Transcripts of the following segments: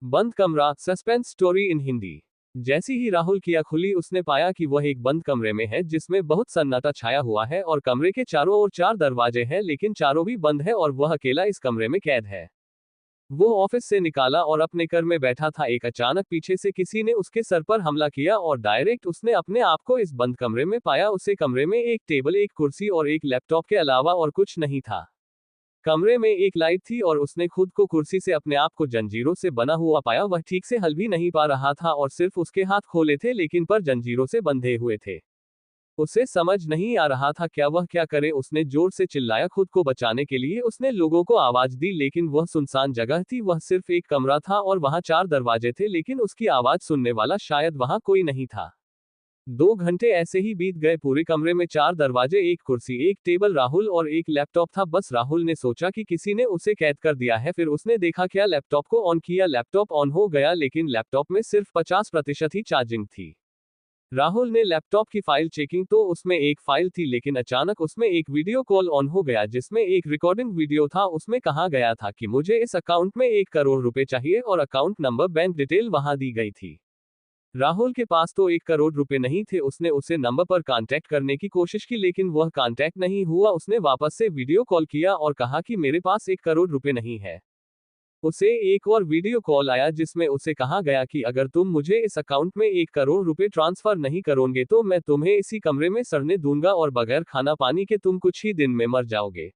बंद कमरा, suspense story in Hindi. जैसी ही राहुल की आंख खुली उसने पाया कि वह एक बंद कमरे में है जिसमें बहुत सन्नाटा छाया हुआ है और कमरे के चारों ओर 4 दरवाजे हैं लेकिन चारों भी बंद है और वह अकेला इस कमरे में कैद है। वो ऑफिस से निकाला और अपने घर में बैठा था, एक अचानक पीछे से किसी ने उसके सर पर हमला किया और डायरेक्ट उसने अपने आप को इस बंद कमरे में पाया। उसे कमरे में एक टेबल, एक कुर्सी और एक लैपटॉप के अलावा और कुछ नहीं था। कमरे में एक लाइट थी और उसने खुद को कुर्सी से अपने आप को जंजीरों से बना हुआ पाया। वह ठीक से हल भी नहीं पा रहा था और सिर्फ उसके हाथ खोले थे लेकिन पर जंजीरों से बंधे हुए थे। उसे समझ नहीं आ रहा था वह क्या करे। उसने जोर से चिल्लाया खुद को बचाने के लिए। उसने लोगों को आवाज दी लेकिन वह सुनसान जगह थी। वह सिर्फ एक कमरा था और वहां 4 दरवाजे थे लेकिन उसकी आवाज सुनने वाला शायद वहां कोई नहीं था। 2 घंटे ऐसे ही बीत गए। पूरे कमरे में 4 दरवाजे, एक कुर्सी, एक टेबल, राहुल और एक लैपटॉप था। बस राहुल ने सोचा कि किसी ने उसे कैद कर दिया है। फिर उसने देखा लैपटॉप को ऑन किया। लैपटॉप ऑन हो गया लेकिन लैपटॉप में सिर्फ 50% ही चार्जिंग थी। राहुल ने लैपटॉप की फाइल चेकिंग तो उसमें एक फाइल थी लेकिन अचानक उसमें एक वीडियो कॉल ऑन हो गया जिसमें एक रिकॉर्डिंग वीडियो था। उसमें कहा गया था कि मुझे इस अकाउंट में 1 करोड़ रुपए चाहिए और अकाउंट नंबर, बैंक डिटेल वहां दी गई थी। राहुल के पास तो 1 करोड़ रुपए नहीं थे। उसने उसे नंबर पर कांटेक्ट करने की कोशिश की लेकिन वह कांटेक्ट नहीं हुआ। उसने वापस से वीडियो कॉल किया और कहा कि मेरे पास 1 करोड़ रुपए नहीं है। उसे एक और वीडियो कॉल आया जिसमें उसे कहा गया कि अगर तुम मुझे इस अकाउंट में 1 करोड़ रुपए ट्रांसफर नहीं करोगे तो मैं तुम्हें इसी कमरे में सड़ने दूंगा और बगैर खाना पानी के तुम कुछ ही दिन में मर जाओगे।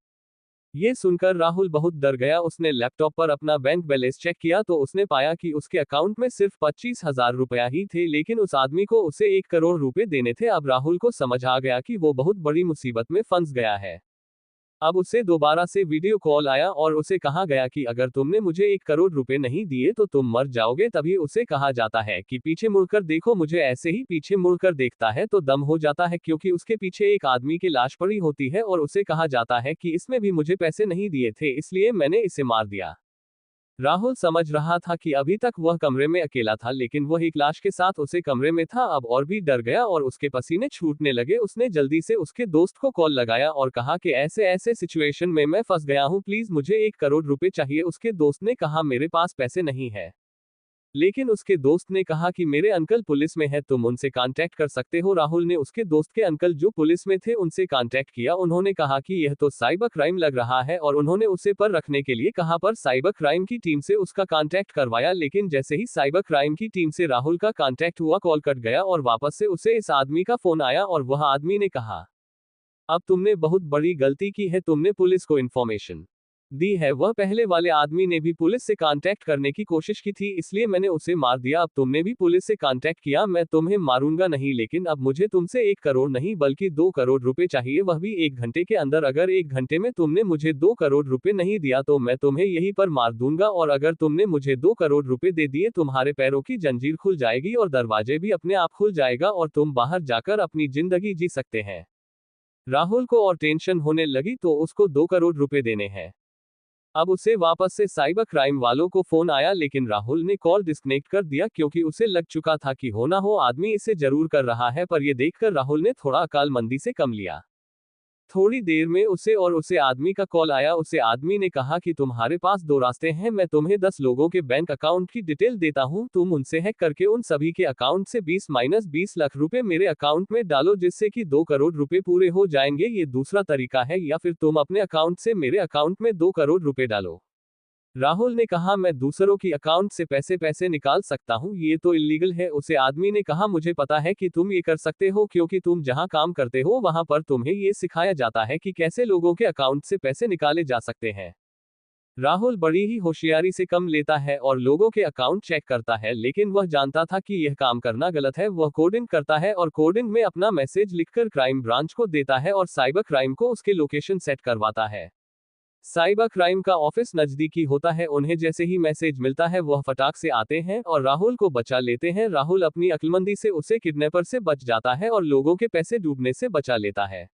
ये सुनकर राहुल बहुत डर गया। उसने लैपटॉप पर अपना बैंक बैलेंस चेक किया तो उसने पाया कि उसके अकाउंट में सिर्फ 25,000 रुपया ही थे लेकिन उस आदमी को उसे 1 करोड़ रुपए देने थे। अब राहुल को समझ आ गया कि वो बहुत बड़ी मुसीबत में फंस गया है। अब उसे दोबारा से वीडियो कॉल आया और उसे कहा गया कि अगर तुमने मुझे 1 करोड़ रुपए नहीं दिए तो तुम मर जाओगे। तभी उसे कहा जाता है कि पीछे मुड़कर देखो। मुझे ऐसे ही पीछे मुड़कर देखता है तो दम हो जाता है क्योंकि उसके पीछे एक आदमी की लाश पड़ी होती है और उसे कहा जाता है कि इसमें भी मुझे पैसे नहीं दिए थे इसलिए मैंने इसे मार दिया। राहुल समझ रहा था कि अभी तक वह कमरे में अकेला था लेकिन वह एक लाश के साथ उसे कमरे में था। अब और भी डर गया और उसके पसीने छूटने लगे। उसने जल्दी से उसके दोस्त को कॉल लगाया और कहा कि ऐसे ऐसे सिचुएशन में मैं फंस गया हूं, प्लीज मुझे 1 करोड़ रुपए चाहिए। उसके दोस्त ने कहा मेरे पास पैसे नहीं है। लेकिन उसके दोस्त ने कहा कि मेरे अंकल पुलिस में है, तुम उनसे कांटेक्ट कर सकते हो। राहुल ने उसके दोस्त के अंकल जो पुलिस में थे उनसे कांटेक्ट किया। उन्होंने कहा कि यह तो साइबर क्राइम लग रहा है और उन्होंने उसे पर रखने के लिए कहा। पर साइबर क्राइम की टीम से उसका कांटेक्ट करवाया लेकिन जैसे ही साइबर क्राइम की टीम से राहुल का कांटेक्ट हुआ कॉल कट गया और वापस से उसे इस आदमी का फोन आया और वह आदमी ने कहा अब तुमने बहुत बड़ी गलती की है, तुमने पुलिस को इन्फॉर्मेशन दी है। वह पहले वाले आदमी ने भी पुलिस से कांटेक्ट करने की कोशिश की थी इसलिए मैंने उसे मार दिया। अब तुमने भी पुलिस से कांटेक्ट किया। मैं तुम्हें मारूंगा नहीं लेकिन अब मुझे तुमसे 1 करोड़ नहीं बल्कि 2 करोड़ रुपए चाहिए, वह भी 1 घंटे के अंदर। अगर 1 घंटे में तुमने मुझे 2 करोड़ रुपए नहीं दिया तो मैं तुम्हें यहीं पर मार दूंगा और अगर तुमने मुझे 2 करोड़ रुपए दे दिए तुम्हारे पैरों की जंजीर खुल जाएगी और दरवाजे भी अपने आप खुल जाएगा और तुम बाहर जाकर अपनी जिंदगी जी सकते हैं। राहुल को और टेंशन होने लगी तो उसको 2 करोड़ रुपए देने हैं। अब उसे वापस से साइबर क्राइम वालों को फोन आया लेकिन राहुल ने कॉल डिस्कनेक्ट कर दिया क्योंकि उसे लग चुका था कि हो ना हो आदमी इसे जरूर कर रहा है। पर यह देखकर राहुल ने थोड़ा अकालमंदी से कम लिया। थोड़ी देर में उसे आदमी का कॉल आया। उसे आदमी ने कहा कि तुम्हारे पास 2 रास्ते हैं, मैं तुम्हें 10 लोगों के बैंक अकाउंट की डिटेल देता हूं, तुम उनसे हैक करके उन सभी के अकाउंट से 20-20 लाख रुपए मेरे अकाउंट में डालो जिससे कि 2 करोड़ रुपए पूरे हो जाएंगे। ये दूसरा तरीका है, या फिर तुम अपने अकाउंट से मेरे अकाउंट में 2 करोड़ रुपए डालो। राहुल ने कहा मैं दूसरों की अकाउंट से पैसे निकाल सकता हूं, ये तो इलीगल है। उसे आदमी ने कहा मुझे पता है कि तुम ये कर सकते हो क्योंकि तुम जहां काम करते हो वहां पर तुम्हें ये सिखाया जाता है कि कैसे लोगों के अकाउंट से पैसे निकाले जा सकते हैं। राहुल बड़ी ही होशियारी से कम लेता है और लोगों के अकाउंट चेक करता है लेकिन वह जानता था कि यह काम करना गलत है। वह कोडिंग करता है और कोडिंग में अपना मैसेज लिखकर क्राइम ब्रांच को देता है और साइबर क्राइम को उसके लोकेशन सेट करवाता है। साइबर क्राइम का ऑफिस नजदीकी होता है। उन्हें जैसे ही मैसेज मिलता है वह फटाक से आते हैं और राहुल को बचा लेते हैं। राहुल अपनी अक्लमंदी से उसे किडनैपर से बच जाता है और लोगों के पैसे डूबने से बचा लेता है।